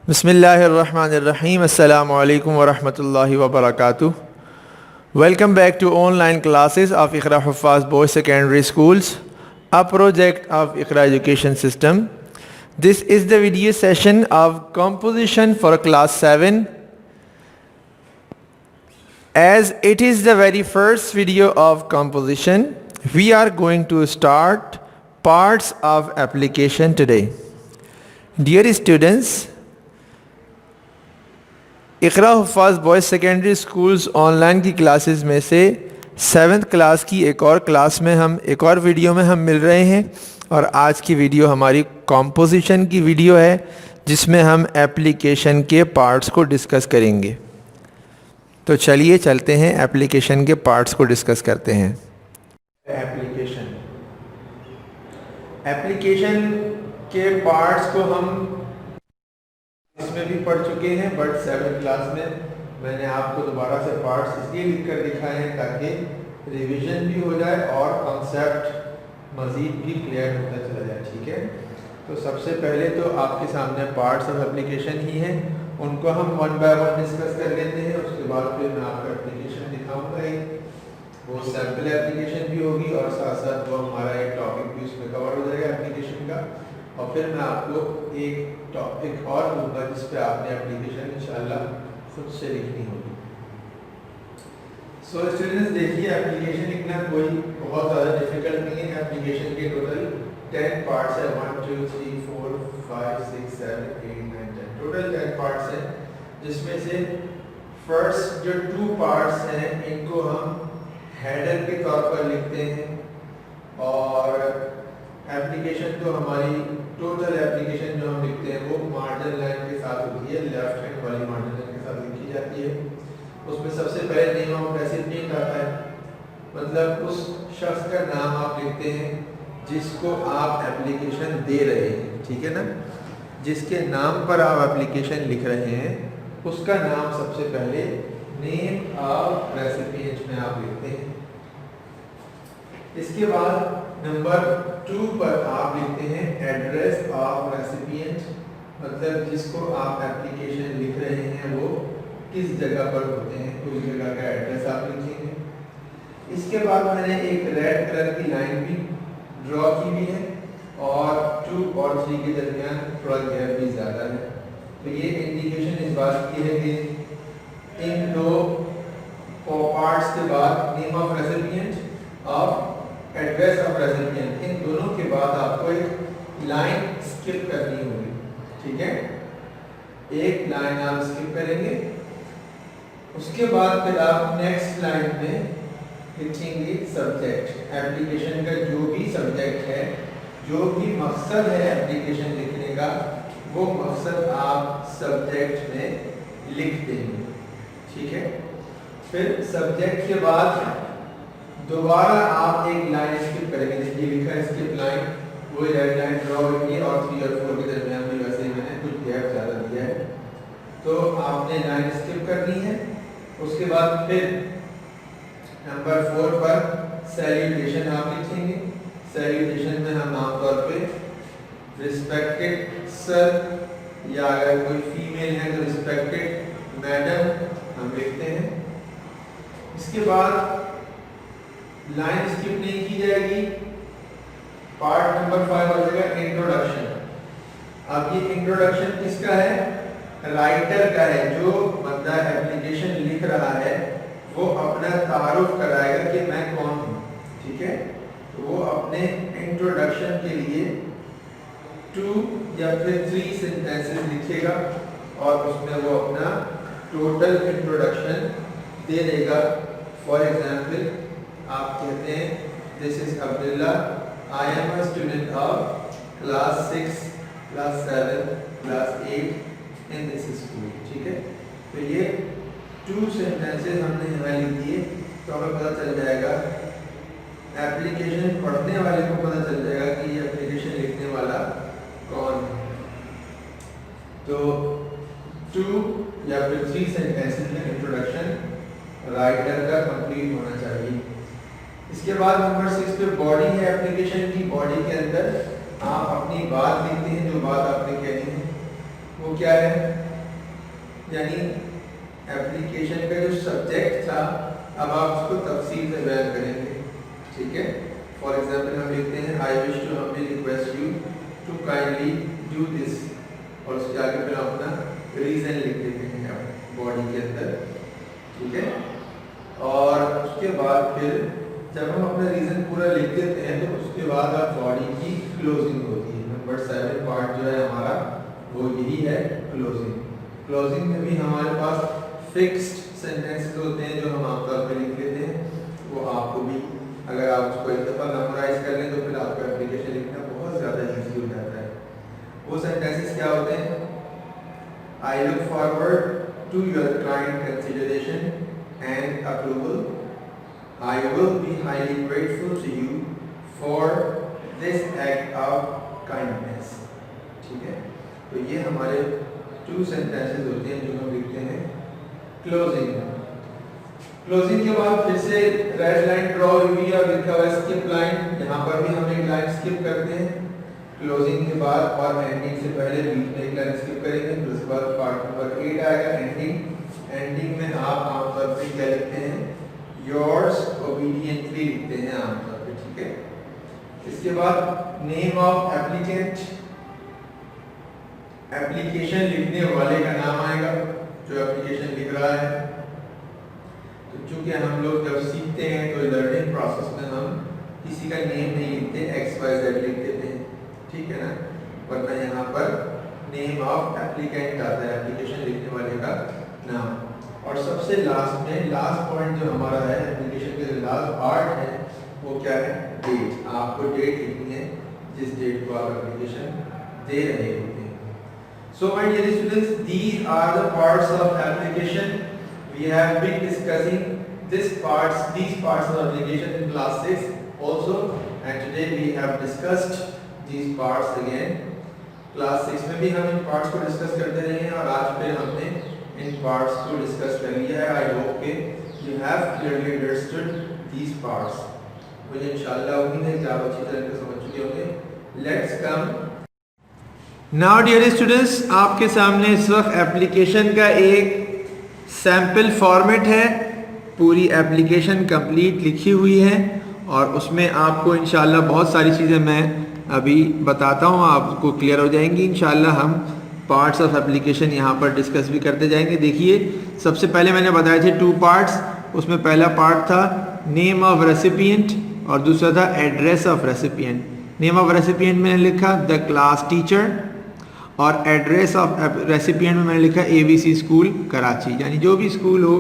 Bismillahirrahmanirrahim. Assalamu alaikum wa rahmatullahi wa barakatuh. Welcome back to online classes of Iqra Huffaz Boys Secondary Schools, a project of Iqra Education System. This is the video session of composition for class 7. As it is the very first video of composition, we are going to start parts of application today. Dear students, Iqra Huffaz boys secondary schools online की classes में से 7th class की एक और class में एक और video में हम मिल रहे हैं और आज की वीडियो हमारी कॉम्पोजिशन की वीडियो है जिसमें हम एप्लीकेशन के पार्ट्स को डिस्कस करेंगे। तो चलिए चलते हैं एप्लीकेशन के पार्ट्स को डिस्कस करते हैं। एप्लीकेशन के पार्ट्स को हम इसमें भी पढ़ चुके हैं, बट 7th क्लास में मैंने आपको दोबारा से पार्ट्स इसलिए लिख कर दिखाए हैं ताकि रिवीजन भी हो जाए और कॉन्सेप्ट मज़ीद भी क्लियर होता चला जाए। ठीक है, तो सबसे पहले तो आपके सामने पार्ट्स ऑफ एप्लीकेशन ही हैं, उनको हम वन बाय वन डिस्कस कर लेते हैं। उसके बाद फिर मैं आपको एप्लीकेशन दिखाऊँगा, वो सैम्पल एप्लीकेशन भी होगी और साथ साथ वो हमारा एक टॉपिक भी उसमें कवर हो जाएगा एप्लीकेशन का, और फिर मैं आपको एक टॉपिक और दूंगा जिस पे आपने एप्लीकेशन इंशाल्लाह खुद से लिखनी होगी। सो स्टूडेंट्स देखिए, एप्लीकेशन लिखना कोई बहुत ज़्यादा डिफिकल्ट नहीं है। एप्लीकेशन के टोटल 10 पार्ट्स है, 1 2 3 4 5 6 7 8 9 10, टोटल 10 पार्ट्स हैं, जिसमें से फर्स्ट जो 2 पार्ट्स हैं इनको हम हेडर के तौर पर लिखते हैं और एप्लीकेशन तो हमारी टोटल एप्लीकेशन जो हम लिखते हैं वो मार्जिन लाइन के साथ होती है, लेफ्ट हैंड वाली मार्जिन लाइन के साथ लिखी जाती है। उसमें सबसे पहले नेम ऑफ रेसिपिएंट आता है, मतलब उस शख्स का नाम आप लिखते हैं जिसको आप एप्लीकेशन दे रहे हैं। ठीक है ना, जिसके नाम पर आप एप्लीकेशन लिख रहे हैं उसका नाम सबसे पहले नेम ऑफ रेसिपिएंट में आप लिखते हैं। इसके बाद नंबर 2 पर आप लिखते हैं एड्रेस ऑफ रेसिपिएंट, मतलब जिसको आप एप्लीकेशन लिख रहे हैं वो किस जगह पर होते हैं, उस जगह का एड्रेस आप लिखेंगे। इसके बाद मैंने एक रेड कलर की लाइन भी ड्रॉ की हुई है और 2 और 3 के दरमियान थोड़ा गैप भी ज़्यादा है, तो ये इंडिकेशन इस बात की है कि इन 2 पार्ट्स के बाद नेम ऑफ रेसिपिएंट और एड्रेस ऑफ रेसिपिएंट, इन दोनों के बाद आपको एक लाइन स्किप करनी होगी। ठीक है, एक लाइन आप स्किप करेंगे, उसके बाद फिर आप नेक्स्ट लाइन में लिखेंगे सब्जेक्ट, एप्लीकेशन का जो भी सब्जेक्ट है, जो भी मकसद है एप्लीकेशन लिखने का, वो मकसद आप सब्जेक्ट में लिख देंगे। ठीक है, फिर सब्जेक्ट के बाद दोबारा आप एक लाइन स्किप करेंगे, देखिए लिखा है स्किप लाइन, वो रेड लाइन ड्रॉ की और 3 और 4 के दरमियान भी वैसे ही मैंने कुछ गैप ज़्यादा दिया है, तो आपने लाइन स्किप करनी है। उसके बाद फिर नंबर 4 पर सैल्यूटेशन आप लिखेंगे। सैल्यूटेशन में हम आमतौर पे रिस्पेक्टेड सर, या अगर कोई फीमेल है तो रिस्पेक्टेड मैडम हम लिखते हैं। इसके बाद लाइन स्किप नहीं की जाएगी, पार्ट नंबर 5 हो जाएगा इंट्रोडक्शन। अब ये इंट्रोडक्शन किसका है? राइटर का है, जो बंदा एप्लीकेशन लिख रहा है वो अपना तारुफ कराएगा कि मैं कौन हूँ। ठीक है, तो वो अपने इंट्रोडक्शन के लिए 2 या फिर 3 सेंटेंसेस लिखेगा और उसमें वो अपना टोटल इंट्रोडक्शन दे देगा। फॉर एग्जाम्पल आप कहते हैं this is Abdullah, I am a student of class 6, class 7, class 8 in this school. ठीक है, तो ये 2 सेंटेंसेस हमने यहाँ लिख दिए, तो हमें पता चल जाएगा, एप्लीकेशन पढ़ने वाले को पता चल जाएगा कि ये एप्लीकेशन लिखने वाला कौन है। तो 2 या फिर 3 सेंटेंसेस में इंट्रोडक्शन राइटर का कंप्लीट होना चाहिए। इसके बाद नंबर 6 पे बॉडी है एप्लीकेशन की। बॉडी के अंदर आप अपनी बात लिखते हैं, जो बात आपने कहनी है। वो क्या है, यानी एप्लीकेशन का जो सब्जेक्ट था अब आप उसको तफसील से बयान करेंगे, ठीक है। फॉर एग्जाम्पल हम लिखते हैं I wish to humbly request you to kindly do this, और उसके आगे फिर हम अपना रीज़न लिख देते हैं बॉडी के अंदर, ठीक है। और उसके बाद फिर जब हम अपना रीज़न पूरा लिख देते हैं तो उसके बाद अब बॉडी की क्लोजिंग होती है। नंबर 7 पार्ट जो है हमारा वो यही है, क्लोजिंग। क्लोजिंग में भी हमारे पास फिक्स्ड सेंटेंसेस होते हैं जो हम आमतौर पर लिख लेते हैं, वो आपको भी अगर आप उसको एक दफ़ा मेमोराइज कर लें तो फिर आपका एप्लीकेशन लिखना बहुत ज़्यादा ईजी हो जाता है। वो सेंटेंसेस क्या होते हैं, I look forward to your kind consideration and approval, I will be highly grateful to you for this act of kindness, ठीक है। तो ये हमारे 2 सेंटेंसेस होते हैं जो हम लिखते हैं क्लोजिंग। क्लोजिंग के बाद फिर से रेड लाइन ड्रॉ हुई और लिखा हुआ स्किप लाइन, यहाँ पर भी हम एक लाइन स्किप करते हैं क्लोजिंग के बाद, और एंडिंग से पहले बीच में एक लाइन स्किप करेंगे। फिर उसके बाद पार्ट नंबर 8 आएगा एंडिंग। एंडिंग में आप आमतौर पर क्या लिखते हैं, योर्स ओबीडिएंटली लिखते हैं आमतौर पर, ठीक है। इसके बाद नेम ऑफ एप्लीकेंट, एप्लीकेशन लिखने वाले का नाम आएगा जो एप्लीकेशन लिख रहा है। तो चूंकि हम लोग जब सीखते हैं तो लर्निंग प्रोसेस में हम किसी का नेम नहीं लिखते, XYZ लिख देते हैं, ठीक है ना, वरना यहाँ पर नेम ऑफ एप्लीकेंट आता है, एप्लीकेशन लिखने वाले का नाम। और सबसे लास्ट में लास्ट पॉइंट जो हमारा है एप्लीकेशन के जो लास्ट पार्ट है वो क्या है, डेट। आपको डेट लिखनी है जिस डेट को आप एप्लीकेशन दे रहे होते हैं। So my dear students, these are the parts of application. We have been discussing these parts of application in class 6 also, and today we have discussed these parts again. Class 6 में भी हम इन parts को discuss करते रहे हैं और आज फिर हमने इन parts को discuss कर लिया है। I hope कि you have clearly understood these parts. मुझे इंशाल्लाह उम्मीद है कि आप अच्छी तरह से समझ चुके होंगे। Let's come now dear students, आपके सामने इस वक्त एप्लीकेशन का एक सैम्पल फॉर्मेट है। पूरी एप्लीकेशन कंप्लीट लिखी हुई है और उसमें आपको इंशाल्लाह बहुत सारी चीज़ें मैं अभी बताता हूँ, आपको क्लियर हो जाएंगी इंशाल्लाह। हम पार्ट्स ऑफ एप्लीकेशन यहाँ पर डिस्कस भी करते जाएंगे। देखिए, सबसे पहले मैंने बताए थे 2 पार्ट्स, उसमें पहला पार्ट था नेम ऑफ रेसिपिएंट और दूसरा था address of recipient. Name of recipient मैंने लिखा द क्लास टीचर और एड्रेस ऑफ रेसिपिएंट में मैंने लिखा ABC स्कूल कराची, यानी जो भी स्कूल हो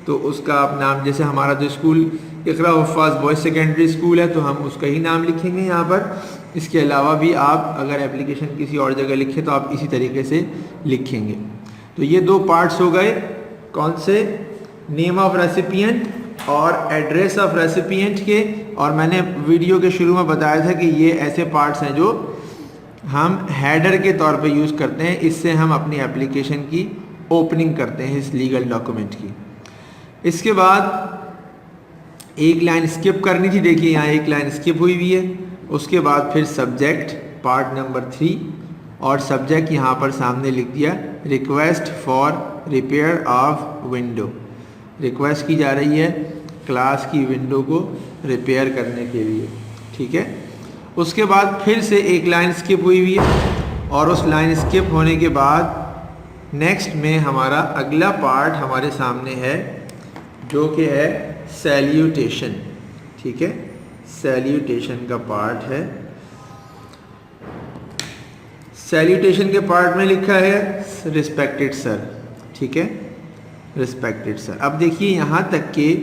तो उसका आप नाम, जैसे हमारा जो स्कूल इकरा हुफ़ाज़ बॉयज़ सेकेंडरी स्कूल है तो हम उसका ही नाम लिखेंगे यहाँ पर। इसके अलावा भी आप अगर एप्लीकेशन किसी और जगह लिखें तो आप इसी तरीके से लिखेंगे। तो ये 2 पार्ट्स हो गए, कौन से, नेम ऑफ रेसिपिएंट और एड्रेस ऑफ रेसिपिएंट के। और मैंने वीडियो के शुरू में बताया था कि ये ऐसे पार्ट्स हैं जो हम हेडर के तौर पे यूज़ करते हैं, इससे हम अपनी एप्लीकेशन की ओपनिंग करते हैं इस लीगल डॉक्यूमेंट की। इसके बाद एक लाइन स्किप करनी थी, देखिए यहाँ एक लाइन स्किप हुई हुई है। उसके बाद फिर सब्जेक्ट पार्ट नंबर 3 और सब्जेक्ट यहाँ पर सामने लिख दिया request for repair of window. Request की जा रही है क्लास की विंडो को रिपेयर करने के लिए, ठीक है। उसके बाद फिर से एक लाइन स्किप हुई हुई है और उस लाइन स्किप होने के बाद नेक्स्ट में हमारा अगला पार्ट हमारे सामने है जो कि है सैल्यूटेशन, ठीक है। सैल्यूटेशन का पार्ट है। सैल्यूटेशन के पार्ट में लिखा है रिस्पेक्टेड सर, ठीक है, रिस्पेक्टेड सर। अब देखिए यहाँ तक के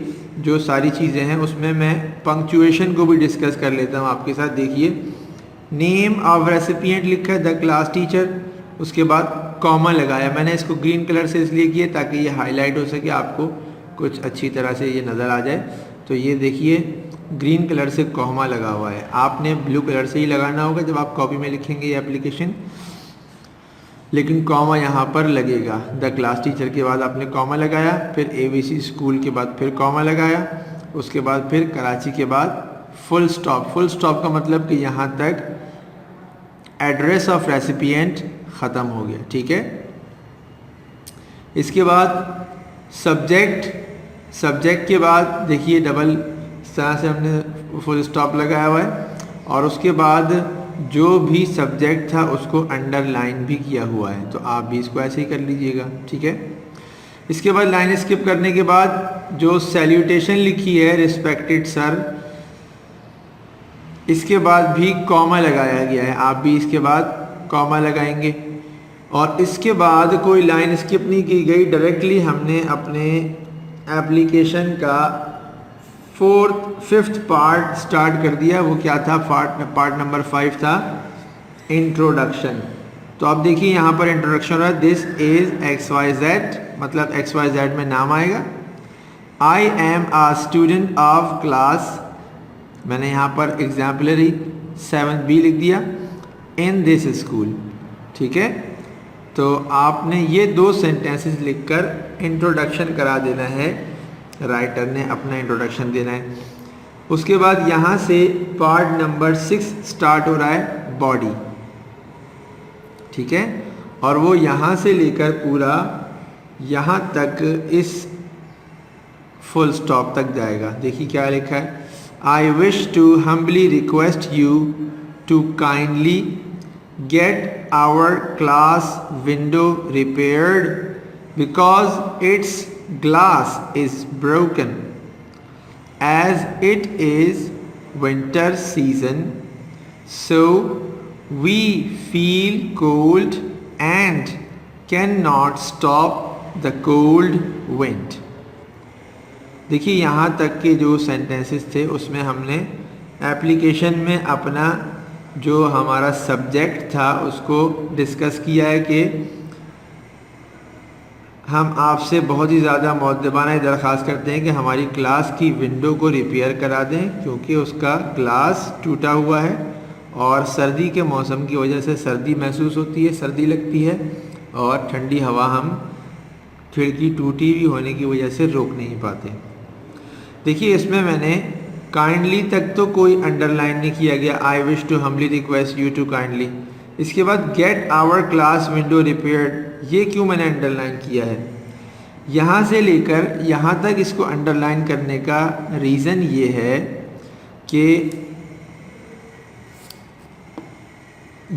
जो सारी चीज़ें हैं उसमें मैं पंक्चुएशन को भी डिस्कस कर लेता हूँ आपके साथ। देखिए, नेम ऑफ रेसिपिएंट लिखा है द क्लास टीचर, उसके बाद कॉमा लगाया। मैंने इसको ग्रीन कलर से इसलिए किया ताकि ये हाईलाइट हो सके, आपको कुछ अच्छी तरह से ये नज़र आ जाए। तो ये देखिए ग्रीन कलर से कॉमा लगा हुआ है, आपने ब्लू कलर से ही लगाना होगा जब आप कॉपी में लिखेंगे ये एप्लीकेशन, लेकिन कॉमा यहाँ पर लगेगा। द क्लास टीचर के बाद आपने कॉमा लगाया, फिर ABC स्कूल के बाद फिर कॉमा लगाया, उसके बाद फिर कराची के बाद फुल स्टॉप। फुल स्टॉप का मतलब कि यहाँ तक एड्रेस ऑफ रेसिपिएंट ख़त्म हो गया। ठीक है, इसके बाद सब्जेक्ट के बाद देखिए डबल इस तरह से हमने फुल स्टॉप लगाया हुआ है, और उसके बाद जो भी सब्जेक्ट था उसको अंडरलाइन भी किया हुआ है, तो आप भी इसको ऐसे ही कर लीजिएगा। ठीक है, इसके बाद लाइन स्किप करने के बाद जो सैल्यूटेशन लिखी है रिस्पेक्टेड सर, इसके बाद भी कॉमा लगाया गया है, आप भी इसके बाद कॉमा लगाएंगे। और इसके बाद कोई लाइन स्किप नहीं की गई, डायरेक्टली हमने अपने एप्लीकेशन का फिफ्थ पार्ट स्टार्ट कर दिया। वो क्या था, पार्ट नंबर 5 था इंट्रोडक्शन। तो अब देखिए यहाँ पर इंट्रोडक्शन हो रहा है, दिस इज XYZ, मतलब XYZ में नाम आएगा। I am a student of class, मैंने यहाँ पर एग्जाम्पलरी 7B लिख दिया, इन दिस स्कूल। ठीक है, तो आपने ये 2 सेंटेंसेस लिखकर इंट्रोडक्शन करा देना है, राइटर ने अपना इंट्रोडक्शन देना है। उसके बाद यहाँ से पार्ट नंबर 6 स्टार्ट हो रहा है, बॉडी। ठीक है, और वो यहाँ से लेकर पूरा यहाँ तक इस फुल स्टॉप तक जाएगा। देखिए क्या लिखा है, I wish to humbly request you to kindly get our class window repaired because its glass is broken, as it is winter season, so we feel cold and cannot stop the cold wind। देखिए यहाँ तक के जो sentences थे उसमें हमने application में अपना जो हमारा सब्जेक्ट था उसको डिस्कस किया है कि हम आपसे बहुत ही ज़्यादा मुअद्दबाना दरख्वास्त करते हैं कि हमारी क्लास की विंडो को रिपेयर करा दें, क्योंकि उसका ग्लास टूटा हुआ है और सर्दी के मौसम की वजह से सर्दी महसूस होती है, सर्दी लगती है, और ठंडी हवा हम खिड़की टूटी हुई होने की वजह से रोक नहीं पाते। देखिए इसमें मैंने काइंडली तक तो कोई अंडरलाइन नहीं किया गया, I wish to humbly request you to kindly. इसके बाद get our class window repaired, ये क्यों मैंने अंडरलाइन किया है, यहाँ से लेकर यहाँ तक इसको अंडरलाइन करने का रीज़न ये है कि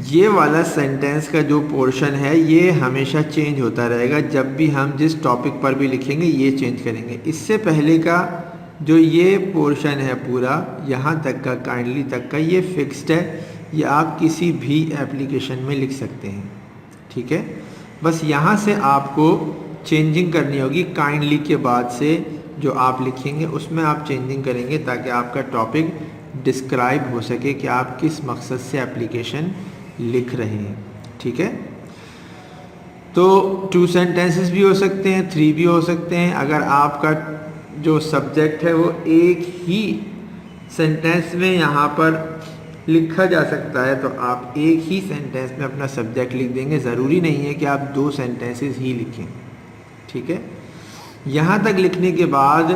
ये वाला सेंटेंस का जो पोर्शन है ये हमेशा चेंज होता रहेगा, जब भी हम जिस टॉपिक पर भी लिखेंगे ये चेंज करेंगे। इससे पहले का जो ये पोर्शन है पूरा यहाँ तक का, काइंडली तक का, ये फिक्स्ड है, ये आप किसी भी एप्लीकेशन में लिख सकते हैं। ठीक है, बस यहाँ से आपको चेंजिंग करनी होगी, काइंडली के बाद से जो आप लिखेंगे उसमें आप चेंजिंग करेंगे ताकि आपका टॉपिक डिस्क्राइब हो सके कि आप किस मकसद से एप्लीकेशन लिख रहे हैं। ठीक है, तो 2 सेंटेंसेस भी हो सकते हैं, 3 भी हो सकते हैं। अगर आपका जो सब्जेक्ट है वो एक ही सेंटेंस में यहाँ पर लिखा जा सकता है तो आप एक ही सेंटेंस में अपना सब्जेक्ट लिख देंगे, ज़रूरी नहीं है कि आप 2 सेंटेंसेस ही लिखें। ठीक है, यहाँ तक लिखने के बाद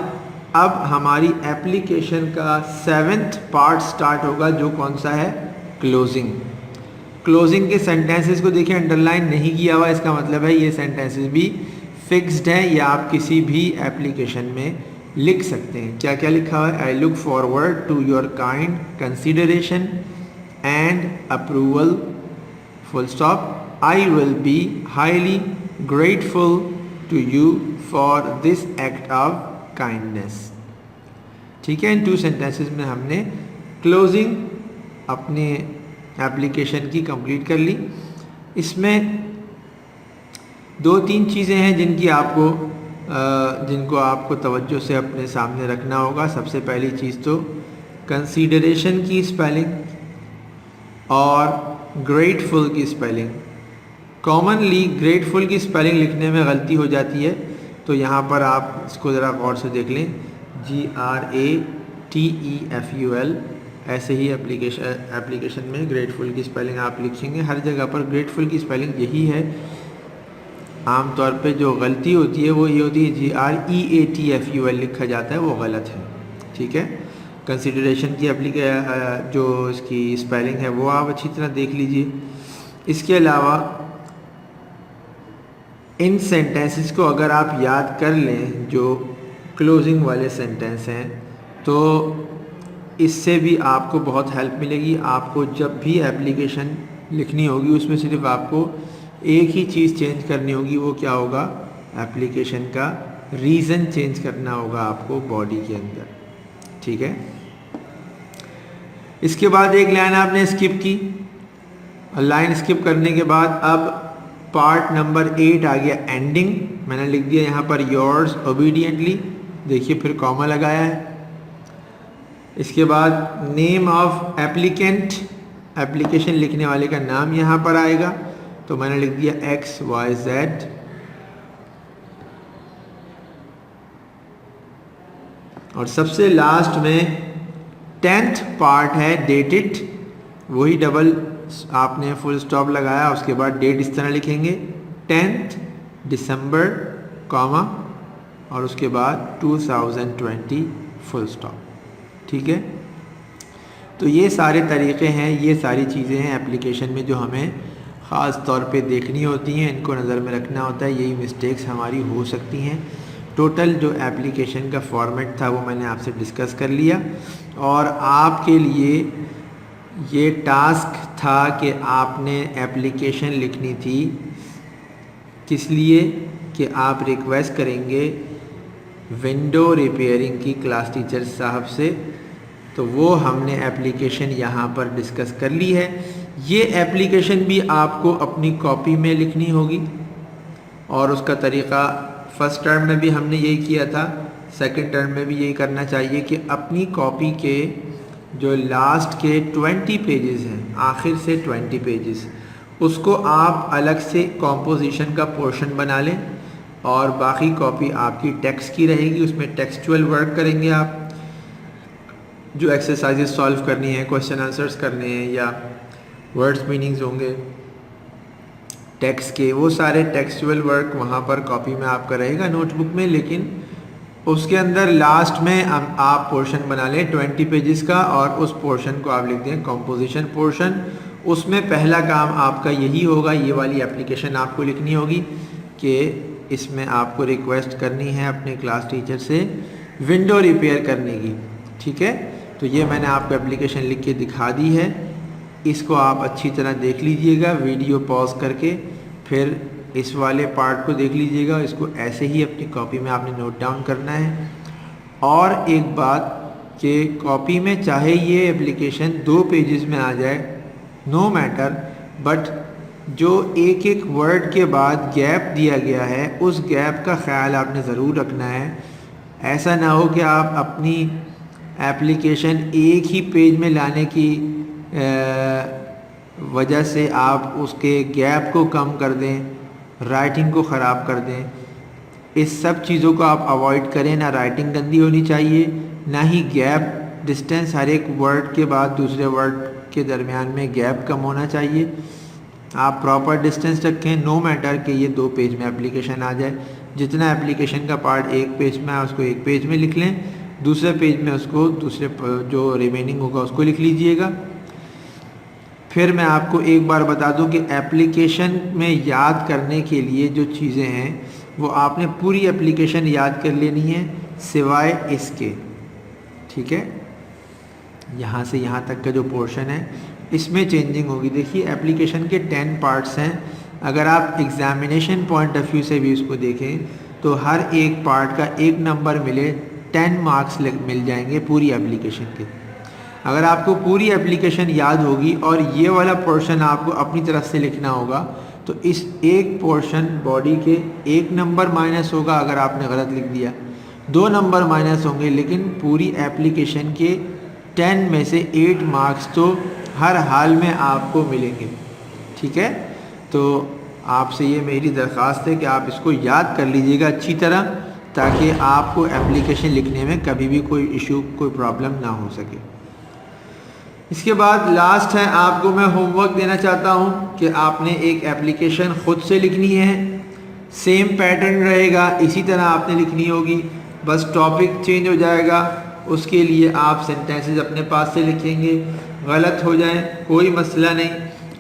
अब हमारी एप्लीकेशन का 7th पार्ट स्टार्ट होगा, जो कौन सा है, क्लोजिंग। क्लोजिंग के सेंटेंसेस को देखिए अंडरलाइन नहीं किया हुआ, इसका मतलब है ये सेंटेंसेस भी फिक्स्ड है, या आप किसी भी एप्लीकेशन में लिख सकते हैं। क्या क्या लिखा हुआ है, I look forward to your kind consideration and approval, full stop, I will be highly grateful to you for this act of kindness. ठीक है, इन 2 सेंटेंसेस में हमने क्लोजिंग अपने एप्लीकेशन की कंप्लीट कर ली। इसमें 2-3 चीज़ें हैं जिनको आपको तवज्जो से अपने सामने रखना होगा। सबसे पहली चीज़ तो कंसीडरेशन की स्पेलिंग और ग्रेटफुल की स्पेलिंग। कॉमनली ग्रेटफुल की स्पेलिंग लिखने में गलती हो जाती है, तो यहाँ पर आप इसको ज़रा गौर से देख लें, GRATEFUL, ऐसे ही एप्लीकेशन में ग्रेटफुल की स्पेलिंग आप लिखेंगे। हर जगह पर ग्रेटफुल की स्पेलिंग यही है। आमतौर पे जो गलती होती है वो ये होती है GREATFUL लिखा जाता है, वो गलत है। ठीक है, कंसिडरेशन की जो इसकी स्पेलिंग है वो आप अच्छी तरह देख लीजिए। इसके अलावा इन सेंटेंसेस को अगर आप याद कर लें, जो क्लोजिंग वाले सेंटेंस हैं, तो इससे भी आपको बहुत हेल्प मिलेगी। आपको जब भी एप्लीकेशन लिखनी होगी उसमें सिर्फ आपको एक ही चीज़ चेंज करनी होगी। वो क्या होगा? एप्लीकेशन का रीज़न चेंज करना होगा आपको बॉडी के अंदर, ठीक है। इसके बाद एक लाइन आपने स्किप की, लाइन स्किप करने के बाद अब पार्ट नंबर 8 आ गया, एंडिंग। मैंने लिख दिया यहाँ पर योर्स ओबीडियंटली, देखिए फिर कॉमा लगाया है। इसके बाद नेम ऑफ एप्लीकेंट, एप्लीकेशन लिखने वाले का नाम यहाँ पर आएगा, तो मैंने लिख दिया XYZ। और सबसे लास्ट में 10th पार्ट है डेटेड, वही डबल आपने फुल स्टॉप लगाया, उसके बाद डेट इस तरह लिखेंगे 10th दिसंबर कॉमा और उसके बाद 2020 फुल स्टॉप, ठीक है। तो ये सारे तरीक़े हैं, ये सारी चीज़ें हैं एप्लीकेशन में जो हमें ख़ास तौर पे देखनी होती हैं, इनको नज़र में रखना होता है। यही मिस्टेक्स हमारी हो सकती हैं। टोटल जो एप्लीकेशन का फॉर्मेट था वो मैंने आपसे डिस्कस कर लिया, और आपके लिए ये टास्क था कि आपने एप्लीकेशन लिखनी थी, किस लिए कि आप रिक्वेस्ट करेंगे विंडो रिपेयरिंग की क्लास टीचर साहब से। तो वो हमने एप्लीकेशन यहाँ पर डिस्कस कर ली है। ये एप्लीकेशन भी आपको अपनी कॉपी में लिखनी होगी, और उसका तरीक़ा फर्स्ट टर्म में भी हमने यही किया था, सेकंड टर्म में भी यही करना चाहिए कि अपनी कॉपी के जो लास्ट के 20 पेजेस हैं, आखिर से 20 पेजेस, उसको आप अलग से कॉम्पोजिशन का पोर्शन बना लें, और बाकी कॉपी आपकी टेक्स्ट की रहेगी। उसमें टेक्सचुअल वर्क करेंगे आप, जो एक्सरसाइजेस सॉल्व करनी है, क्वेश्चन आंसर्स करने हैं, या वर्ड्स मीनिंग्स होंगे टेक्स्ट के, वो सारे टेक्सचुअल वर्क वहाँ पर कॉपी में आपका रहेगा नोटबुक में। लेकिन उसके अंदर लास्ट में आप पोर्शन बना लें 20 पेजेस का, और उस पोर्शन को आप लिख दें कंपोजिशन पोर्शन। उसमें पहला काम आपका यही होगा, ये वाली एप्लीकेशन आपको लिखनी होगी कि इसमें आपको रिक्वेस्ट करनी है अपने क्लास टीचर से विंडो रिपेयर करने की, ठीक है। तो ये मैंने आपको एप्लीकेशन लिख के दिखा दी है, इसको आप अच्छी तरह देख लीजिएगा, वीडियो पॉज करके फिर इस वाले पार्ट को देख लीजिएगा। इसको ऐसे ही अपनी कॉपी में आपने नोट डाउन करना है। और एक बात कि कॉपी में चाहे ये एप्लीकेशन 2 पेजेस में आ जाए, नो मैटर, बट जो एक एक वर्ड के बाद गैप दिया गया है, उस गैप का ख्याल आपने ज़रूर रखना है। ऐसा ना हो कि आप अपनी एप्लीकेशन एक ही पेज में लाने की वजह से आप उसके गैप को कम कर दें, राइटिंग को ख़राब कर दें। इस सब चीज़ों को आप अवॉइड करें। ना राइटिंग गंदी होनी चाहिए, ना ही गैप, डिस्टेंस हर एक वर्ड के बाद दूसरे वर्ड के दरमियान में गैप कम होना चाहिए। आप प्रॉपर डिस्टेंस रखें, नो मैटर कि ये 2 पेज में एप्लीकेशन आ जाए। जितना एप्लीकेशन का पार्ट एक पेज में है उसको एक पेज में लिख लें, दूसरे पेज में उसको दूसरे जो रिमेनिंग होगा उसको लिख लीजिएगा। फिर मैं आपको एक बार बता दूं कि एप्लीकेशन में याद करने के लिए जो चीज़ें हैं वो आपने पूरी एप्लीकेशन याद कर लेनी है सिवाय इसके, ठीक है। यहाँ से यहाँ तक का जो पोर्शन है इसमें चेंजिंग होगी। देखिए एप्लीकेशन के 10 पार्ट्स हैं। अगर आप एग्ज़ामिनेशन पॉइंट ऑफ व्यू से भी इसको देखें तो हर एक पार्ट का 1 नंबर मिले 10 मार्क्स मिल जाएंगे पूरी एप्लीकेशन के। अगर आपको पूरी एप्लीकेशन याद होगी और ये वाला पोर्शन आपको अपनी तरफ से लिखना होगा तो इस एक पोर्शन बॉडी के 1 नंबर माइनस होगा अगर आपने गलत लिख दिया, 2 नंबर माइनस होंगे, लेकिन पूरी एप्लीकेशन के 10 में से 8 मार्क्स तो हर हाल में आपको मिलेंगे, ठीक है। तो आपसे ये मेरी दरख्वास्त है कि आप इसको याद कर लीजिएगा अच्छी तरह, ताकि आपको एप्लीकेशन लिखने में कभी भी कोई इशू, कोई प्रॉब्लम ना हो सके। इसके बाद लास्ट है, आपको मैं होमवर्क देना चाहता हूँ कि आपने एक एप्लीकेशन ख़ुद से लिखनी है। सेम पैटर्न रहेगा, इसी तरह आपने लिखनी होगी, बस टॉपिक चेंज हो जाएगा। उसके लिए आप सेंटेंसेस अपने पास से लिखेंगे, गलत हो जाएं कोई मसला नहीं,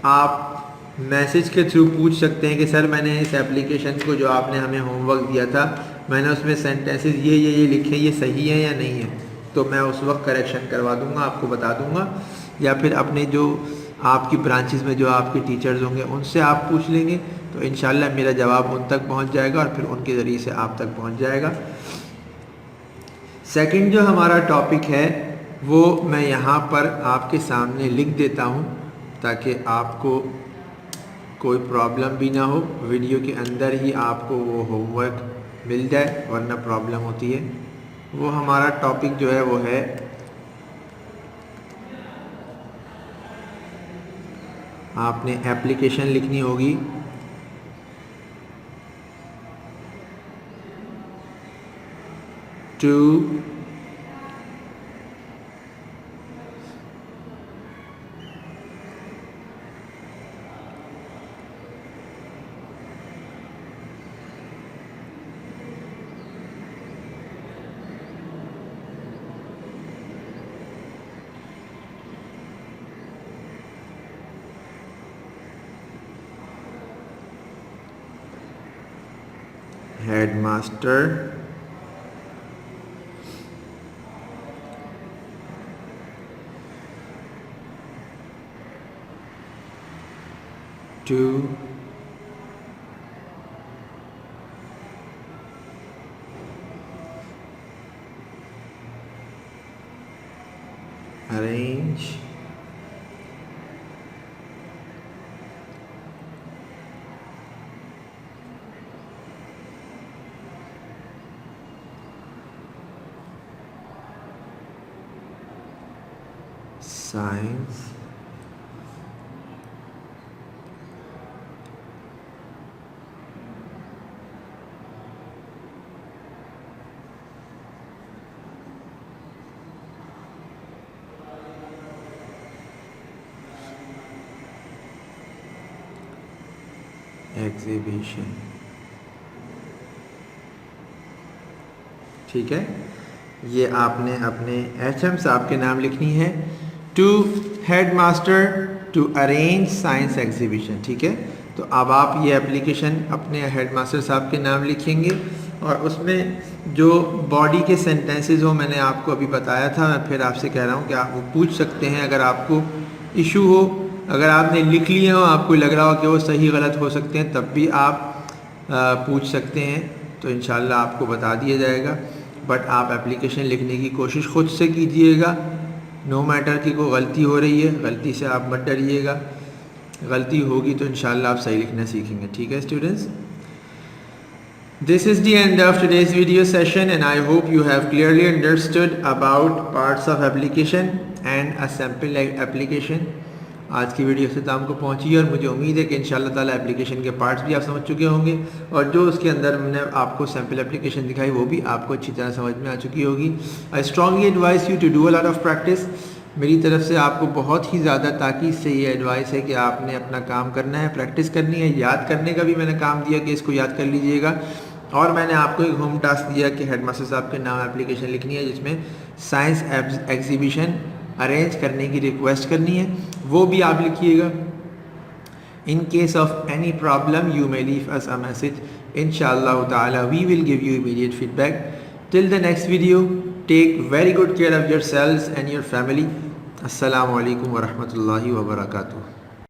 आप मैसेज के थ्रू पूछ सकते हैं कि सर मैंने इस एप्लीकेशन को जो आपने हमें होमवर्क दिया था मैंने उसमें सेंटेंसेस ये लिखे, ये सही है या नहीं है, तो मैं उस वक्त करेक्शन करवा दूंगा, आपको बता दूंगा। या फिर अपने जो आपकी ब्रांचेस में जो आपके टीचर्स होंगे उनसे आप पूछ लेंगे, तो इंशाल्लाह मेरा जवाब उन तक पहुंच जाएगा और फिर उनके ज़रिए से आप तक पहुंच जाएगा। सेकंड जो हमारा टॉपिक है वो मैं यहाँ पर आपके सामने लिख देता हूँ ताकि आपको कोई प्रॉब्लम भी ना हो, वीडियो के अंदर ही आपको वो होमवर्क मिल जाए वरना प्रॉब्लम होती है। वो हमारा टॉपिक जो है वो है आपने एप्लीकेशन लिखनी होगी to headmaster to arrange science exhibition. ठीक है, ये आपने अपने HM साहब के नाम लिखनी है, to headmaster to arrange science exhibition. ठीक है, तो अब आप ये एप्लीकेशन अपने हेडमास्टर साहब के नाम लिखेंगे और उसमें जो बॉडी के सेंटेंसेस हो मैंने आपको अभी बताया था, मैं फिर आपसे कह रहा हूँ कि आप वो पूछ सकते हैं। अगर आपको इशू हो, अगर आपने लिख लिए हो, आपको लग रहा हो कि वो सही गलत हो सकते हैं, तब भी आप पूछ सकते हैं, तो इंशाल्लाह आपको बता दिया जाएगा। बट आप एप्लीकेशन लिखने की कोशिश खुद से कीजिएगा, नो मैटर कि कोई गलती हो रही है, गलती से आप मत डरिएगा, गलती होगी तो इंशाल्लाह आप सही लिखना सीखेंगे। ठीक है students, this is the end of today's video session and I hope you have clearly understood about parts of application and a sample application। आज की वीडियो अख्ताम को पहुंची और मुझे उम्मीद है कि इंशाल्लाह ताला एप्लीकेशन के पार्ट्स भी आप समझ चुके होंगे और जो उसके अंदर मैंने आपको सैम्पल एप्लीकेशन दिखाई वो भी आपको अच्छी तरह समझ में आ चुकी होगी। I strongly advise you to do a lot of practice. मेरी तरफ से आपको बहुत ही ज़्यादा ताकीद से ये एडवाइस है कि आपने अपना काम करना है, प्रैक्टिस करनी है। याद करने का भी मैंने काम दिया कि इसको याद कर लीजिएगा और मैंने आपको एक होम टास्क दिया कि हेडमास्टर साहब के नाम एप्लीकेशन लिखनी है जिसमें साइंस एग्जीबिशन अरेंज करने की रिक्वेस्ट करनी है, वो भी आप लिखिएगा। In case of any problem you may leave us a message, इंशाअल्लाह ताला we will give you immediate feedback. Till the next video, take very good care of yourselves and your family. अस्सलामु अलैकुम व रहमतुल्लाहि व बरकातुहू।